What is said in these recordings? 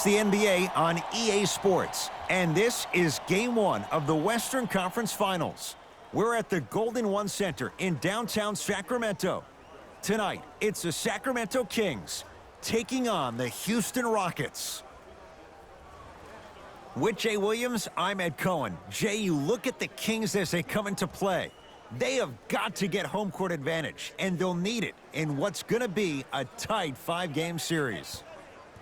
the NBA on EA Sports, and this is Game 1 of the Western Conference Finals. We're at the Golden One Center in downtown Sacramento. Tonight, it's the Sacramento Kings taking on the Houston Rockets. With Jay Williams, I'm Ed Cohen. Jay, you look at the Kings as they come into play. They have got to get home court advantage, and they'll need it in what's going to be a tight 5-game series.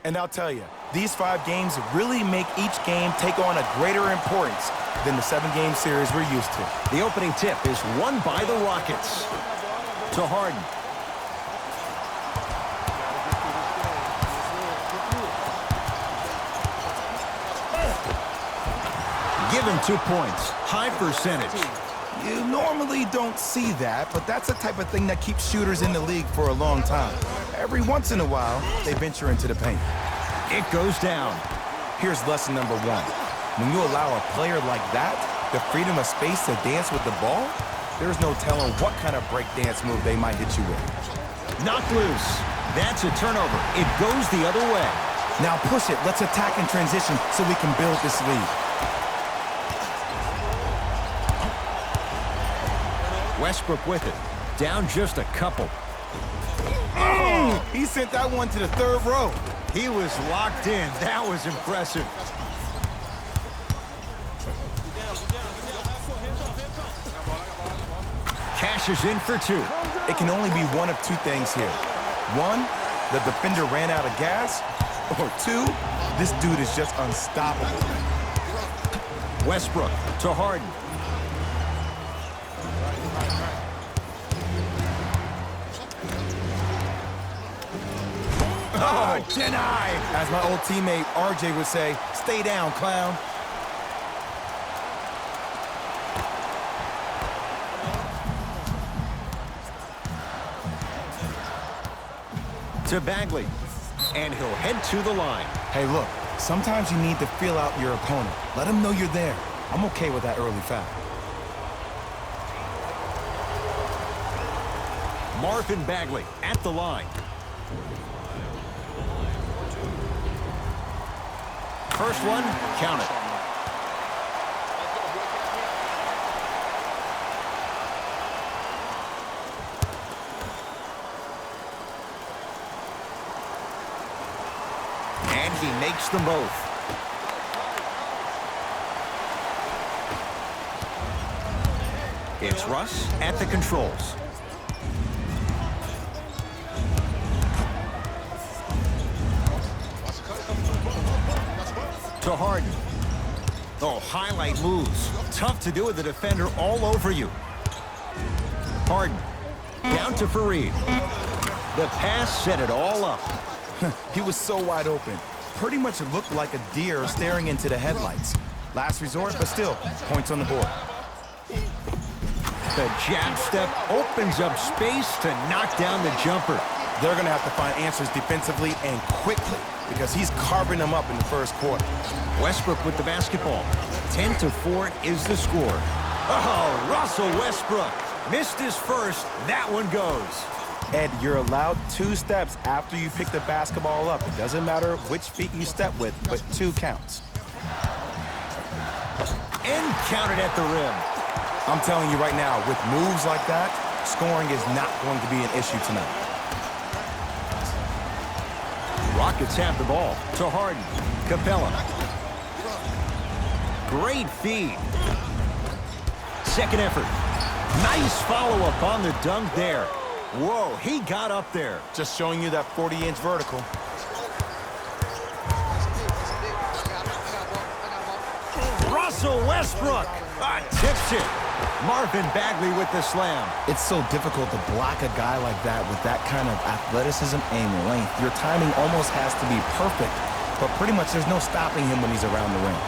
And I'll tell you, these 5 games really make each game take on a greater importance than the 7-game series we're used to. The opening tip is won by the Rockets. To Harden. Give him 2 points. High percentage. You normally don't see that, but that's the type of thing that keeps shooters in the league for a long time. Every once in a while, they venture into the paint. It goes down. Here's lesson number 1. When you allow a player like that the freedom of space to dance with the ball, there's no telling what kind of break dance move they might hit you with. Knocked loose. That's a turnover. It goes the other way. Now push it. Let's attack in transition so we can build this lead. Westbrook with it. Down just a couple. Oh, he sent that one to the 3rd row. He was locked in. That was impressive. Cashes in for 2. It can only be one of 2 things here. 1, the defender ran out of gas. Or 2, this dude is just unstoppable. Westbrook to Harden. Oh, deny! As my old teammate RJ would say, stay down, clown. To Bagley. And he'll head to the line. Hey, look, sometimes you need to feel out your opponent. Let him know you're there. I'm okay with that early foul. Marvin Bagley at the line. First one, count it. And he makes them both. It's Russ at the controls. To Harden. Oh, highlight moves. Tough to do with the defender all over you. Harden. Down to Fareed. The pass set it all up. He was so wide open. Pretty much looked like a deer staring into the headlights. Last resort, but still, points on the board. The jab step opens up space to knock down the jumper. They're going to have to find answers defensively and quickly because he's carving them up in the first quarter. Westbrook with the basketball. 10-4 is the score. Oh, Russell Westbrook missed his first. That one goes. Ed, you're allowed 2 steps after you pick the basketball up. It doesn't matter which feet you step with, but 2 counts. And counted at the rim. I'm telling you right now, with moves like that, scoring is not going to be an issue tonight. Rockets have the ball. To Harden. Capella. Great feed. Second effort. Nice follow-up on the dunk there. Whoa, he got up there. Just showing you that 40-inch vertical. Russell Westbrook tips it. Marvin Bagley with the slam. It's so difficult to block a guy like that with that kind of athleticism and length. Your timing almost has to be perfect, but pretty much there's no stopping him when he's around the rim.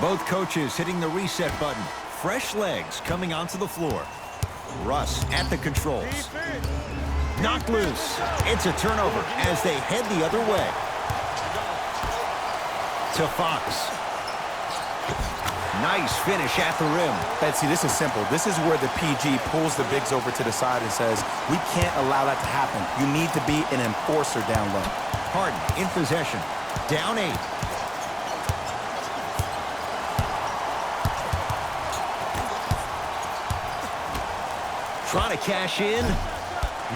Both coaches hitting the reset button. Fresh legs coming onto the floor. Russ at the controls. Knocked loose. It's a turnover as they head the other way. To Fox. Nice finish at the rim. Betsy, this is simple. This is where the PG pulls the bigs over to the side and says, we can't allow that to happen. You need to be an enforcer down low. Harden in possession. Down 8. Trying to cash in.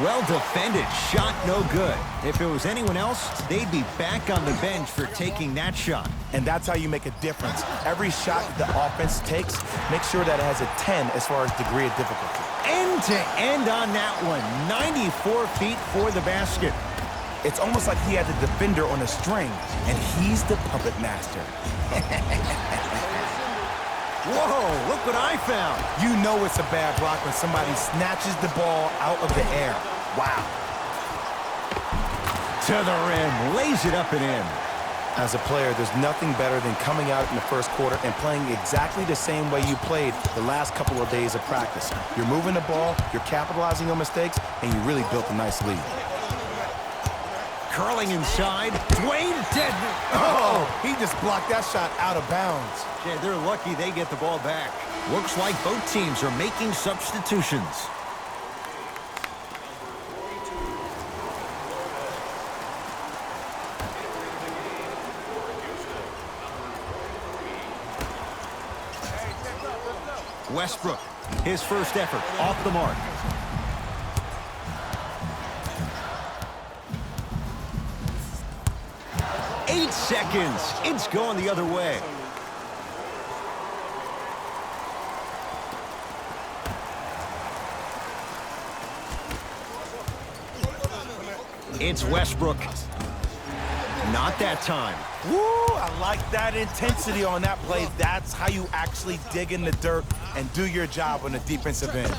Well defended. Shot no good. If it was anyone else, they'd be back on the bench for taking that shot. And that's how you make a difference. Every shot that the offense takes, make sure that it has a 10 as far as degree of difficulty. End to end on that one. 94 feet for the basket. It's almost like he had the defender on a string, and he's the puppet master. Whoa, look what I found. You know it's a bad block when somebody snatches the ball out of the air. Wow. To the rim, lays it up and in. As a player, there's nothing better than coming out in the first quarter and playing exactly the same way you played the last couple of days of practice. You're moving the ball, you're capitalizing on mistakes, and you really built a nice lead. Curling inside, Dwayne Dedmon. Oh, he just blocked that shot out of bounds. Yeah, they're lucky they get the ball back. Looks like both teams are making substitutions. Westbrook, his first effort off the mark. Eight seconds. It's going the other way. It's Westbrook. Not that time. Woo, I like that intensity on that play. That's how you actually dig in the dirt and do your job on the defensive end.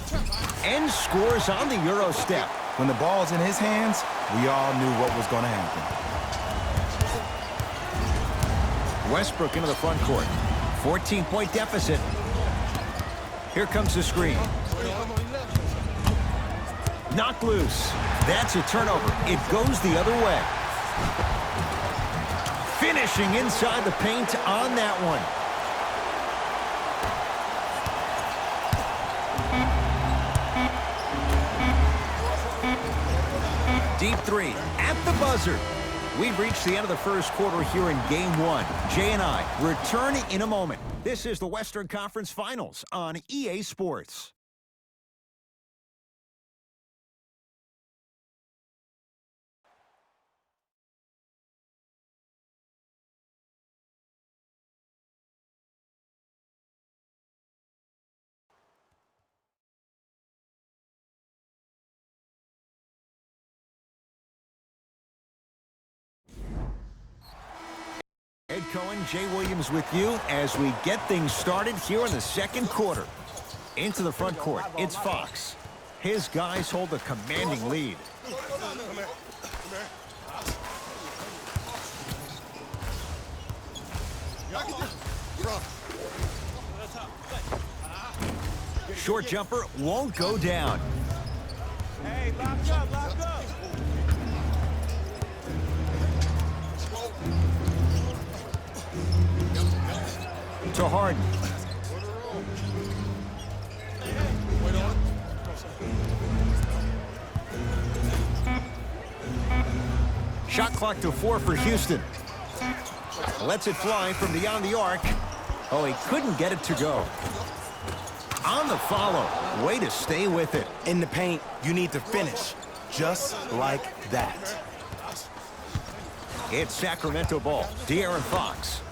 And scores on the Euro step. When the ball's in his hands, we all knew what was going to happen. Westbrook into the front court. 14-point deficit. Here comes the screen. Knocked loose. That's a turnover. It goes the other way. Finishing inside the paint on that one. Deep three at the buzzer. We've reached the end of the first quarter here in Game 1. Jay and I return in a moment. This is the Western Conference Finals on EA Sports. Ed Cohen, Jay Williams with you as we get things started here in the second quarter. Into the front court, it's Fox. His guys hold a commanding lead. Short jumper won't go down. Hey, lock up, lock up. To Harden. Shot clock to 4 for Houston. Lets it fly from beyond the arc. Oh, he couldn't get it to go. On the follow. Way to stay with it. In the paint, you need to finish just like that. It's Sacramento ball. De'Aaron Fox.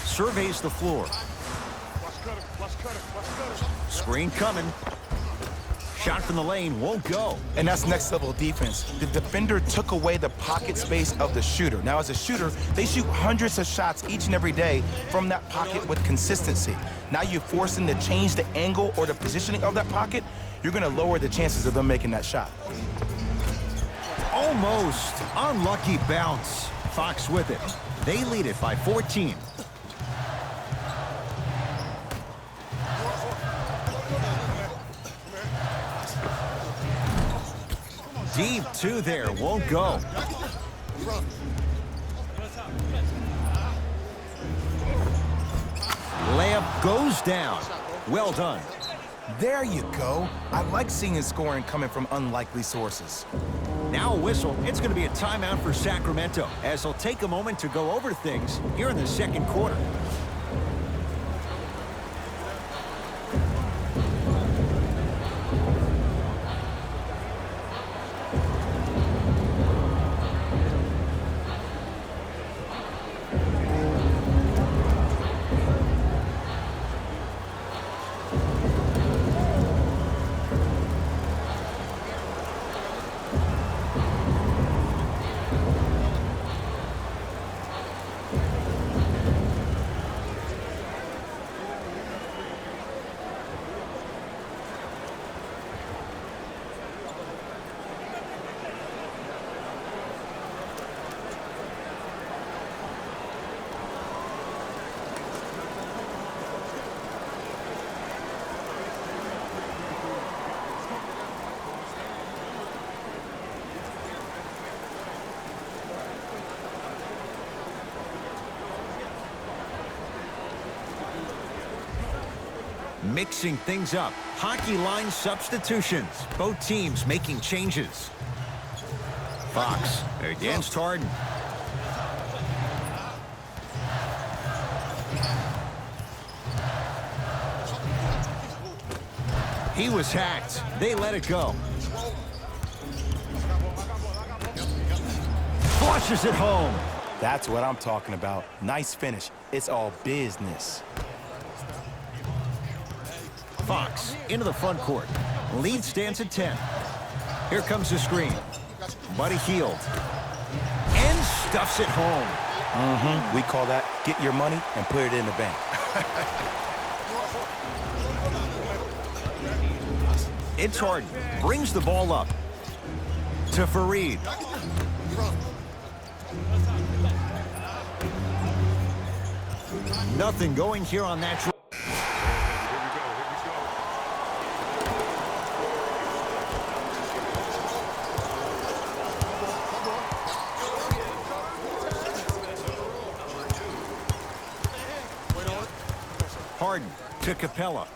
Surveys the floor. Screen coming. Shot from the lane won't go. And that's next level defense. The defender took away the pocket space of the shooter. Now, as a shooter, they shoot hundreds of shots each and every day from that pocket with consistency. Now you force them to change the angle or the positioning of that pocket, you're going to lower the chances of them making that shot. Almost. Unlucky bounce. Fox with it. They lead it by 14. Deep two there, won't go. Layup goes down. Well done. There you go. I like seeing his scoring coming from unlikely sources. Now a whistle. It's going to be a timeout for Sacramento as they'll take a moment to go over things here in the second quarter. Mixing things up. Hockey line substitutions. Both teams making changes. Fox against Harden. He was hacked. They let it go. Flushes it home. That's what I'm talking about. Nice finish. It's all business. Fox into the front court. Lead stands at 10. Here comes the screen. Buddy Hield. And stuffs it home. We call that get your money and put it in the bank. It's Harden. Brings the ball up. To Fareed. Nothing going here on that. Harden to Capella.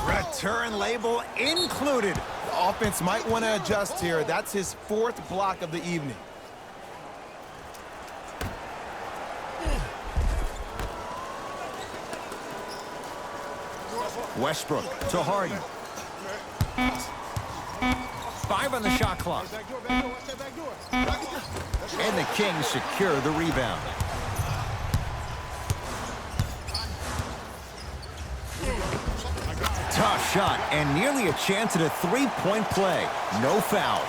Return label included. The offense might want to adjust here. That's his fourth block of the evening. Westbrook to Harden. 5 on the shot clock. And the Kings secure the rebound. Tough shot and nearly a chance at a three-point play. No foul.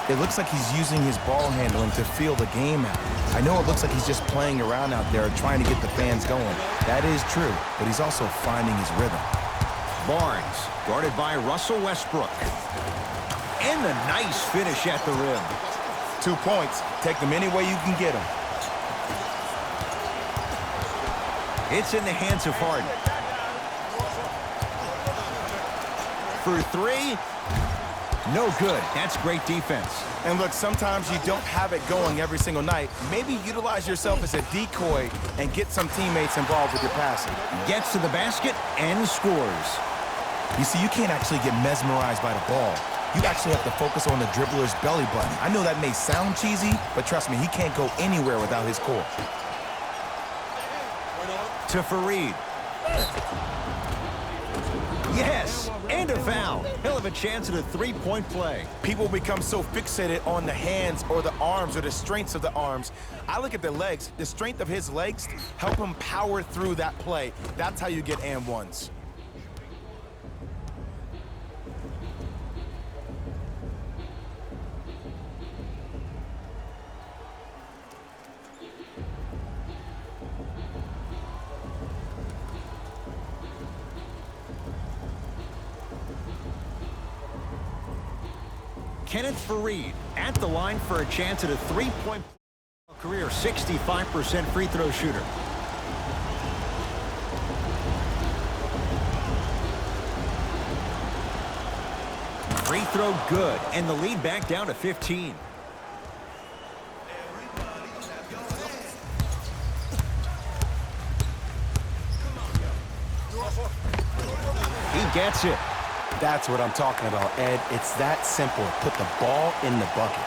It looks like he's using his ball handling to feel the game out. I know it looks like he's just playing around out there trying to get the fans going. That is true, but he's also finding his rhythm. Barnes guarded by Russell Westbrook. And the nice finish at the rim. 2 points. Take them any way you can get them. It's in the hands of Harden. For 3. No good. That's great defense. And look, sometimes you don't have it going every single night. Maybe utilize yourself as a decoy and get some teammates involved with your passing. Gets to the basket and scores. You see, you can't actually get mesmerized by the ball. You actually have to focus on the dribbler's belly button. I know that may sound cheesy, but trust me, he can't go anywhere without his core. To Fareed. Yes, and a foul. He'll have a chance at a three-point play. People become so fixated on the hands or the arms or the strengths of the arms. I look at the legs. The strength of his legs help him power through that play. That's how you get and ones. Kenneth Fareed at the line for a chance at a three-point Career 65% free throw shooter. Free throw good, and the lead back down to 15. He gets it. That's what I'm talking about, Ed. It's that simple. Put the ball in the bucket.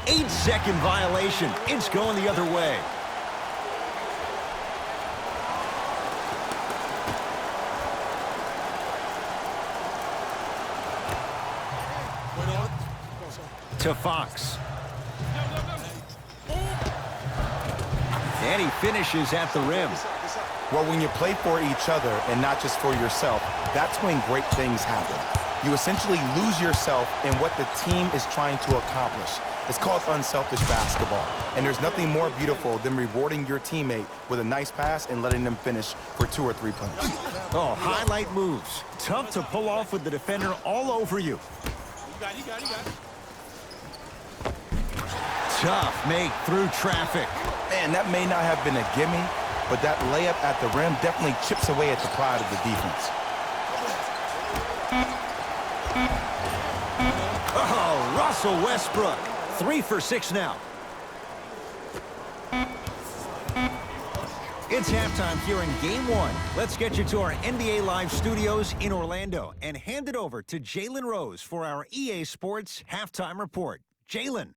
Eight-second violation. It's going the other way. To Fox. And he finishes at the rim. Well, when you play for each other and not just for yourself, that's when great things happen. You essentially lose yourself in what the team is trying to accomplish. It's called unselfish basketball. And there's nothing more beautiful than rewarding your teammate with a nice pass and letting them finish for 2 or 3 points. Oh, highlight moves. Tough to pull off with the defender all over you. You got it. Tough make through traffic. Man, that may not have been a gimme, but that layup at the rim definitely chips away at the pride of the defense. Oh, Russell Westbrook. 3 for 6 now. It's halftime here in Game 1. Let's get you to our NBA Live studios in Orlando and hand it over to Jalen Rose for our EA Sports Halftime Report. Jalen.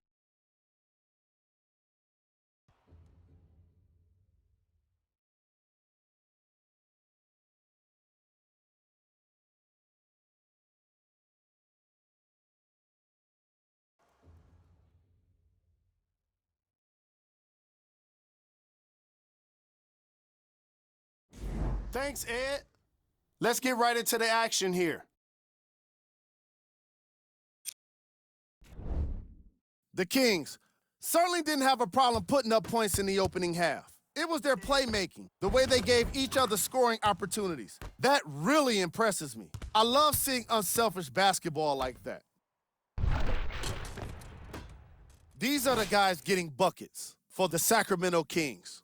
Thanks, Ed. Let's get right into the action here. The Kings certainly didn't have a problem putting up points in the opening half. It was their playmaking, the way they gave each other scoring opportunities. That really impresses me. I love seeing unselfish basketball like that. These are the guys getting buckets for the Sacramento Kings.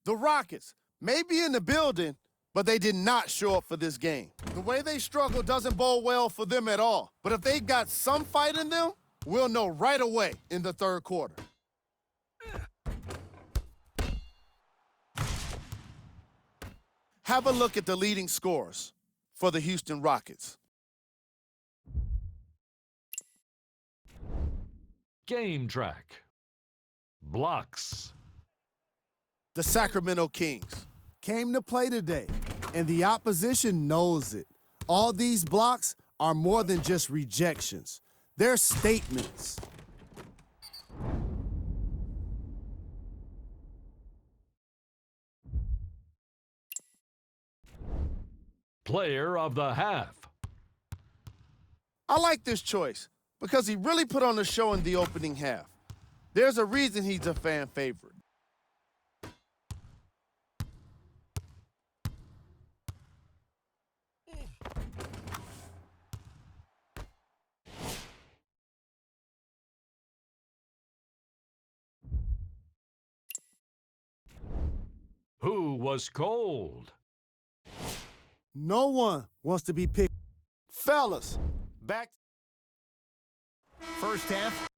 The Rockets may be in the building, but they did not show up for this game. The way they struggle doesn't bode well for them at all. But if they got some fight in them, we'll know right away in the third quarter. Have a look at the leading scorers for the Houston Rockets. Game track. Blocks. The Sacramento Kings came to play today, and the opposition knows it. All these blocks are more than just rejections. They're statements. Player of the half. I like this choice because he really put on a show in the opening half. There's a reason he's a fan favorite. Who was cold? No one wants to be picked. Fellas, back. First half,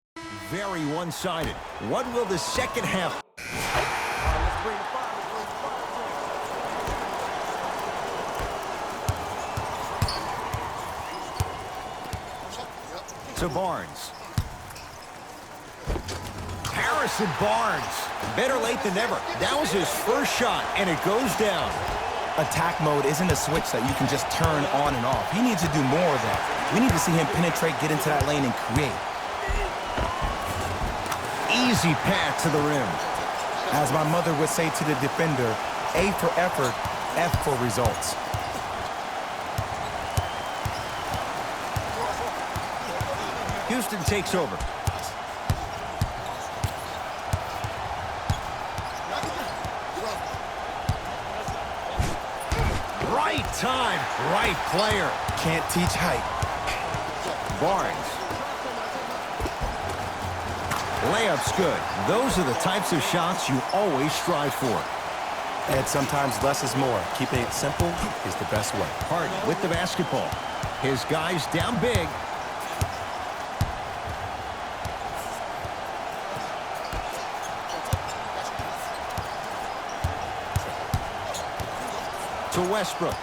very one-sided. What will the second half? To Barnes. Harrison Barnes. Better late than never. That was his first shot, and it goes down. Attack mode isn't a switch that you can just turn on and off. He needs to do more of that. We need to see him penetrate, get into that lane, and create. Easy path to the rim. As my mother would say to the defender, A for effort, F for results. Houston takes over. time. Right player. Can't teach height. Barnes. Layup's good. Those are the types of shots you always strive for. And sometimes less is more. Keeping it simple is the best way. Harden with the basketball. His guys down big. To Westbrook.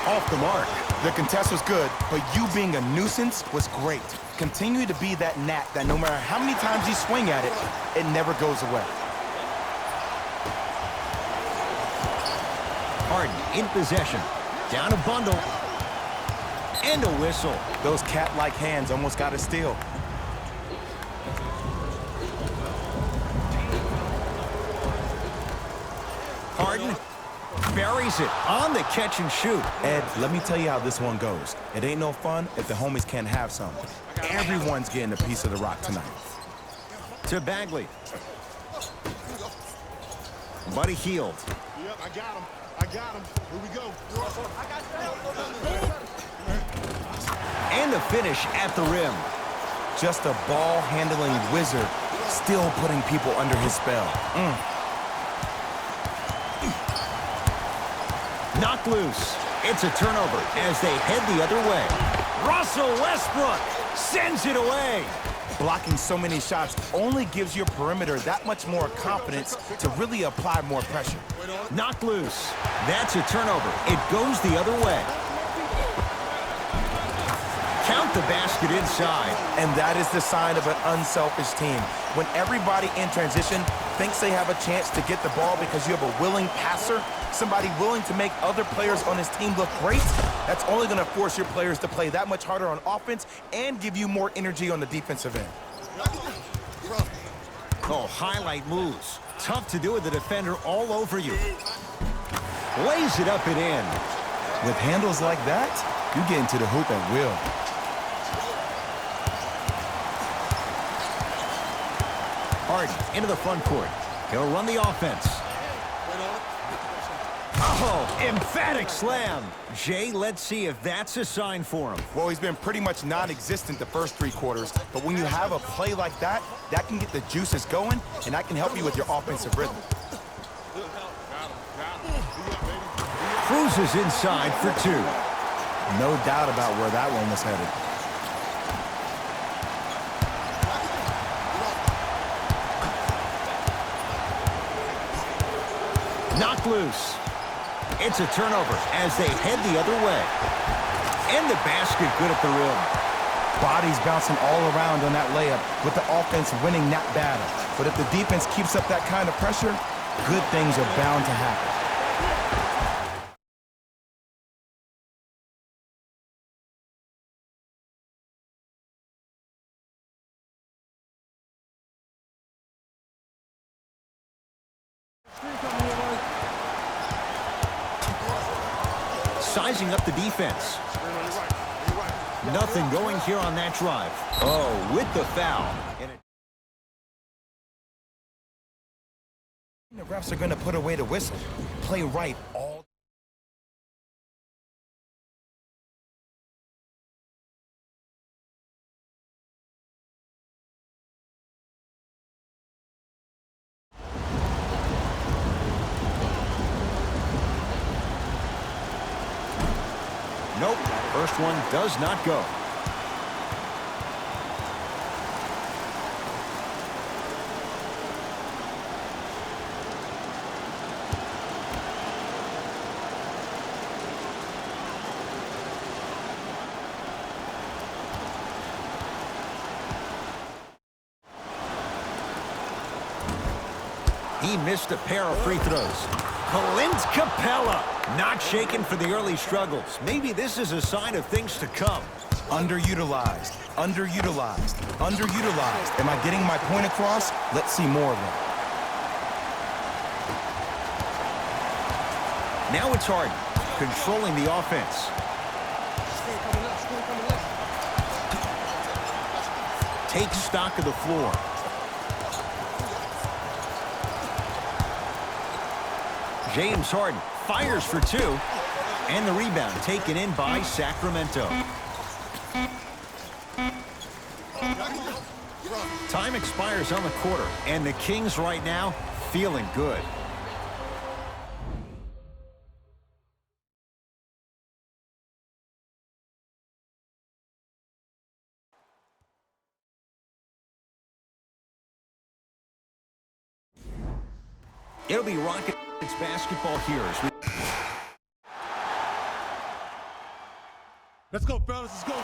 Off the mark. The contest was good, but you being a nuisance was great. Continue to be that gnat that no matter how many times you swing at it, it never goes away. Harden in possession. Down a bundle. And a whistle. Those cat-like hands almost got a steal. Harden buries it on the catch and shoot. Ed, let me tell you how this one goes. It ain't no fun if the homies can't have some. Everyone's getting a piece of the rock tonight. To Bagley. Buddy Hield. Yep, I got him. I got him. Here we go. And the finish at the rim. Just a ball-handling wizard, still putting people under his spell. Knocked loose. It's a turnover as they head the other way. Russell Westbrook sends it away. Blocking so many shots only gives your perimeter that much more confidence to really apply more pressure. Knocked loose. That's a turnover. It goes the other way. Count the basket inside. And that is the sign of an unselfish team. When everybody in transition thinks they have a chance to get the ball because you have a willing passer, somebody willing to make other players on his team look great, that's only going to force your players to play that much harder on offense and give you more energy on the defensive end. Oh, highlight moves. Tough to do with the defender all over you. Lays it up and in. With handles like that, you get into the hoop at will. Harden into the front court. He'll run the offense. Oh, emphatic slam. Jay, let's see if that's a sign for him. Well, he's been pretty much non-existent the first 3 quarters, but when you have a play like that, that can get the juices going, and that can help you with your offensive rhythm. Cruises inside for 2. No doubt about where that one was headed. Knocked loose. It's a turnover as they head the other way. And the basket good at the rim. Bodies bouncing all around on that layup with the offense winning that battle. But if the defense keeps up that kind of pressure, good things are bound to happen. Sizing up the defense. Nothing going here on that drive. Oh, with the foul. The refs are going to put away the whistle. Play right all. Nope, first one does not go. He missed a pair of free throws. Clint Capella not shaken for the early struggles. Maybe this is a sign of things to come. Underutilized, underutilized, underutilized. Am I getting my point across? Let's see more of it. Now it's Harden, controlling the offense. Takes stock of the floor. James Harden fires for two. And the rebound taken in by Sacramento. Time expires on the quarter, and the Kings right now feeling good. It'll be Rockets basketball here as we... Let's go, fellas. It's go time.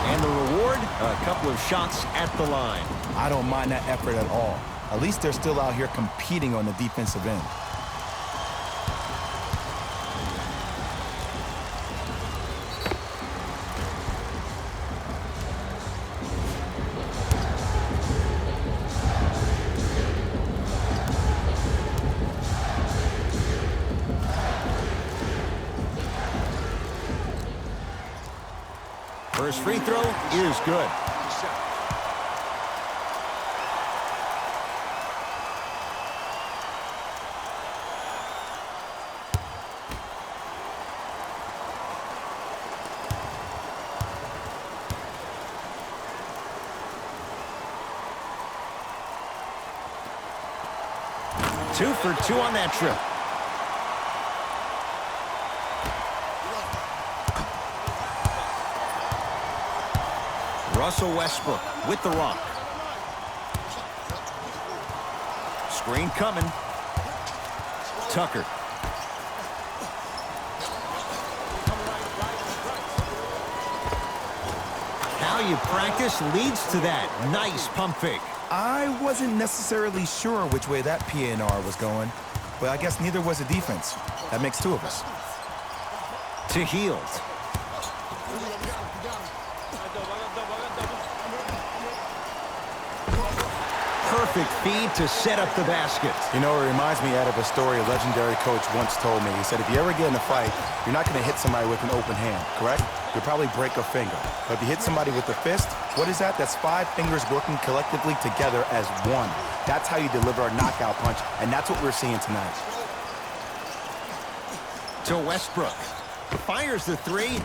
And the reward, a couple of shots at the line. I don't mind that effort at all. At least they're still out here competing on the defensive end. First free throw is good. Two for two on that trip. Russell Westbrook with the rock. Screen coming. Tucker. How you practice leads to that. Nice pump fake. I wasn't necessarily sure which way that PNR was going, but I guess neither was the defense. That makes two of us. To Hield. Perfect feed to set up the basket. You know, it reminds me out of a story a legendary coach once told me. He said, if you ever get in a fight, you're not going to hit somebody with an open hand, correct? You'll probably break a finger. But if you hit somebody with a fist, what is that? That's 5 fingers working collectively together as one. That's how you deliver a knockout punch, and that's what we're seeing tonight. To Westbrook. Fires the three,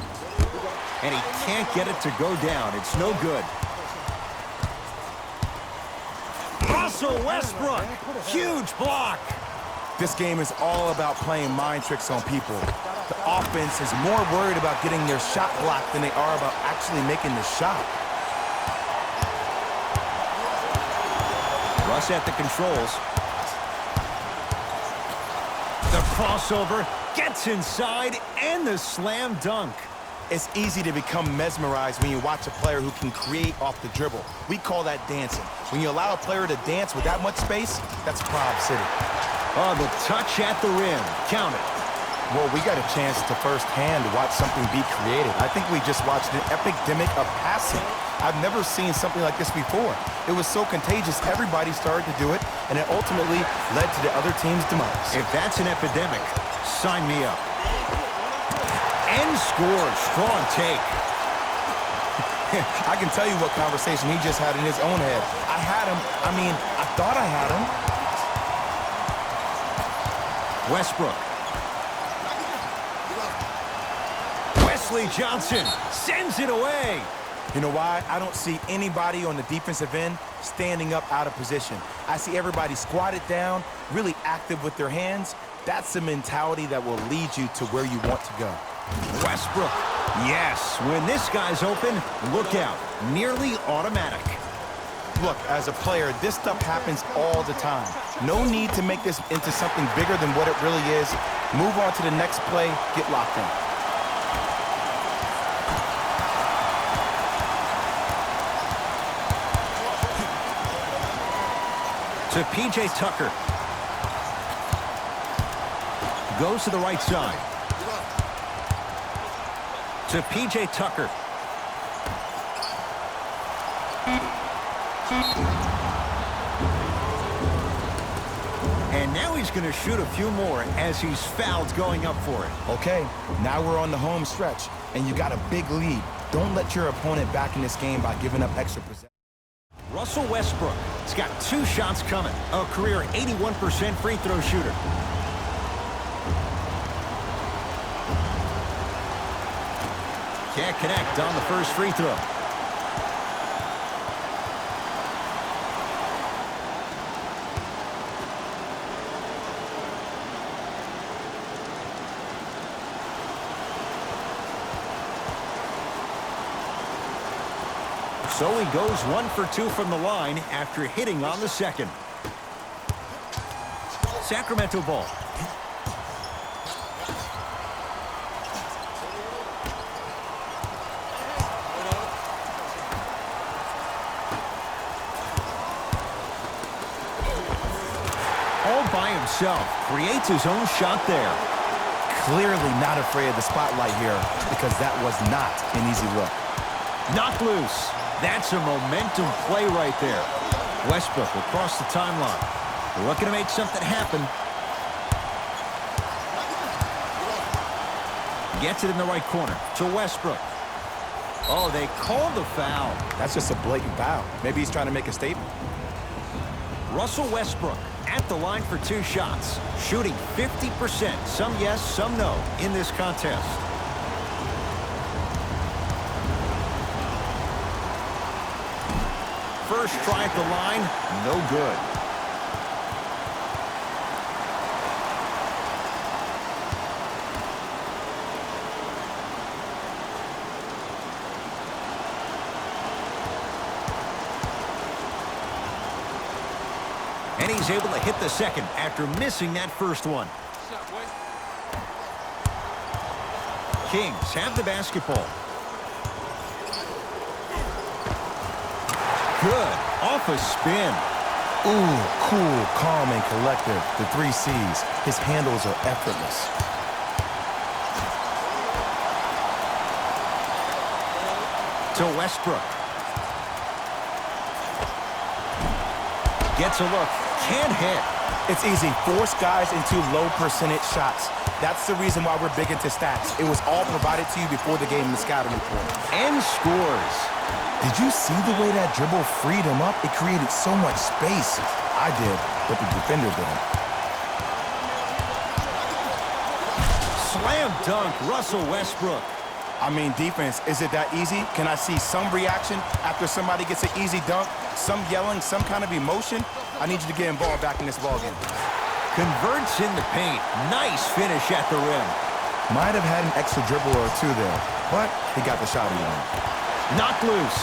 and he can't get it to go down. It's no good. Russell Westbrook, huge block. This game is all about playing mind tricks on people. The offense is more worried about getting their shot blocked than they are about actually making the shot. Russ at the controls. The crossover, gets inside, and the slam dunk. It's easy to become mesmerized when you watch a player who can create off the dribble. We call that dancing. When you allow a player to dance with that much space, that's Prob City. Oh, the touch at the rim. Count it. Well, we got a chance to firsthand watch something be created. I think we just watched an epidemic of passing. I've never seen something like this before. It was so contagious, everybody started to do it, and it ultimately led to the other team's demise. If that's an epidemic, sign me up. And scores. Strong take. I can tell you what conversation he just had in his own head. I had him. I mean, I thought I had him. Westbrook. Wesley Johnson sends it away. You know why? I don't see anybody on the defensive end standing up out of position. I see everybody squatted down, really active with their hands. That's the mentality that will lead you to where you want to go. Westbrook. Yes, when this guy's open, look out. Nearly automatic. Look, as a player, this stuff happens all the time. No need to make this into something bigger than what it really is. Move on to the next play, get locked in. To P.J. Tucker. Goes to the right side. To P.J. Tucker. And now he's going to shoot a few more as he's fouled going up for it. Okay, now we're on the home stretch. and you got a big lead. Don't let your opponent back in this game by giving up extra possession. Russell Westbrook has got 2 shots coming. A career 81% free throw shooter. Can't connect on the first free throw. So he goes 1 for 2 from the line after hitting on the second. Sacramento ball. All by himself, creates his own shot there. Clearly not afraid of the spotlight here because that was not an easy look. Knocked loose. That's a momentum play right there. Westbrook will cross the timeline. They're looking to make something happen. Gets it in the right corner to Westbrook. Oh, they called the foul. That's just a blatant foul. Maybe he's trying to make a statement. Russell Westbrook at the line for 2 shots, shooting 50%. Some yes, some no in this contest. First try at the line, no good. And he's able to hit the second after missing that first one. Kings have the basketball. Good. Off a spin. Ooh, cool, calm, and collective. The 3 C's. His handles are effortless. To Westbrook. Gets a look. Can't hit. It's easy. Force guys into low percentage shots. That's the reason why we're big into stats. It was all provided to you before the game in the scouting report. And scores. Did you see the way that dribble freed him up? It created so much space. I did, but the defender didn't. Slam dunk, Russell Westbrook. I mean, defense, is it that easy? Can I see some reaction after somebody gets an easy dunk? Some yelling, some kind of emotion? I need you to get involved back in this ballgame. Converts in the paint. Nice finish at the rim. Might have had an extra dribble or 2 there, but he got the shot he wanted. Knocked loose.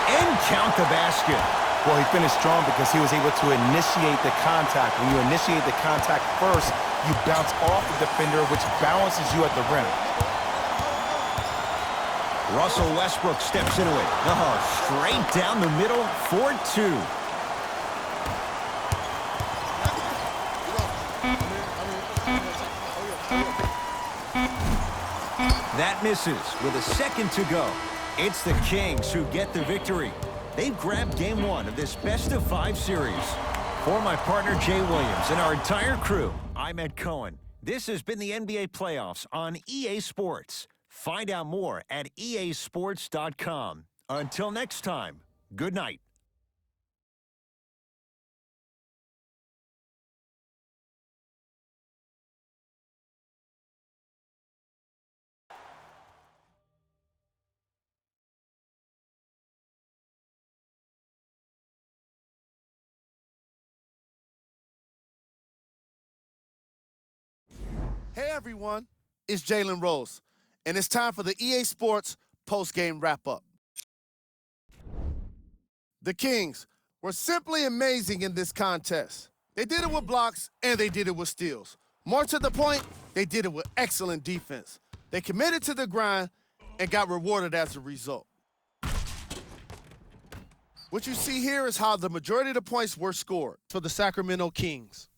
And count the basket. Well, he finished strong because he was able to initiate the contact. When you initiate the contact first, you bounce off the defender, which balances you at the rim. Russell Westbrook steps into it. Straight down the middle for 2. That misses with a second to go. It's the Kings who get the victory. They've grabbed game 1 of this best-of-5 series. For my partner Jay Williams and our entire crew, I'm Ed Cohen. This has been the NBA playoffs on EA Sports. Find out more at easports.com. Until next time, good night. Hey everyone, it's Jalen Rose, and it's time for the EA Sports post-game wrap-up. The Kings were simply amazing in this contest. They did it with blocks, and they did it with steals. More to the point, they did it with excellent defense. They committed to the grind and got rewarded as a result. What you see here is how the majority of the points were scored for the Sacramento Kings.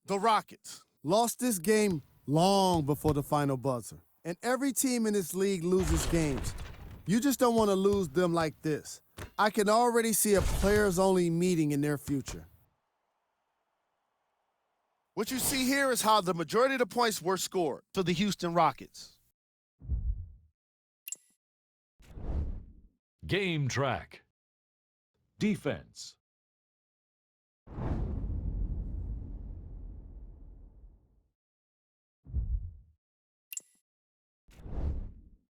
The Rockets lost this game long before the final buzzer. And every team in this league loses games. You just don't want to lose them like this. I can already see a players-only meeting in their future. What you see here is how the majority of the points were scored for the Houston Rockets. Game track. Defense.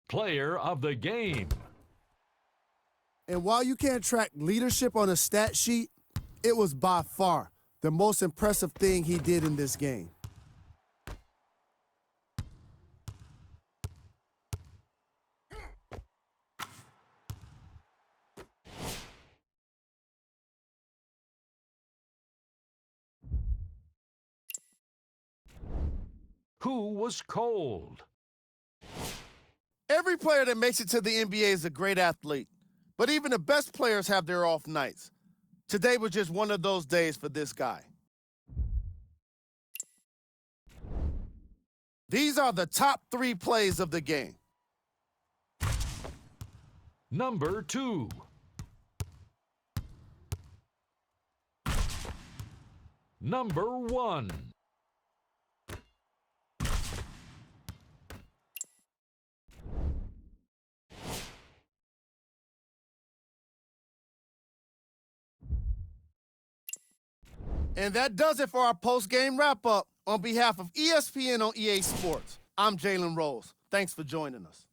Player of the game. And while you can't track leadership on a stat sheet, it was by far the most impressive thing he did in this game. Who was cold? Every player that makes it to the NBA is a great athlete, but even the best players have their off nights. Today was just one of those days for this guy. These are the top 3 plays of the game. Number 2. Number 1. And that does it for our post-game wrap-up. On behalf of ESPN on EA Sports, I'm Jalen Rose. Thanks for joining us.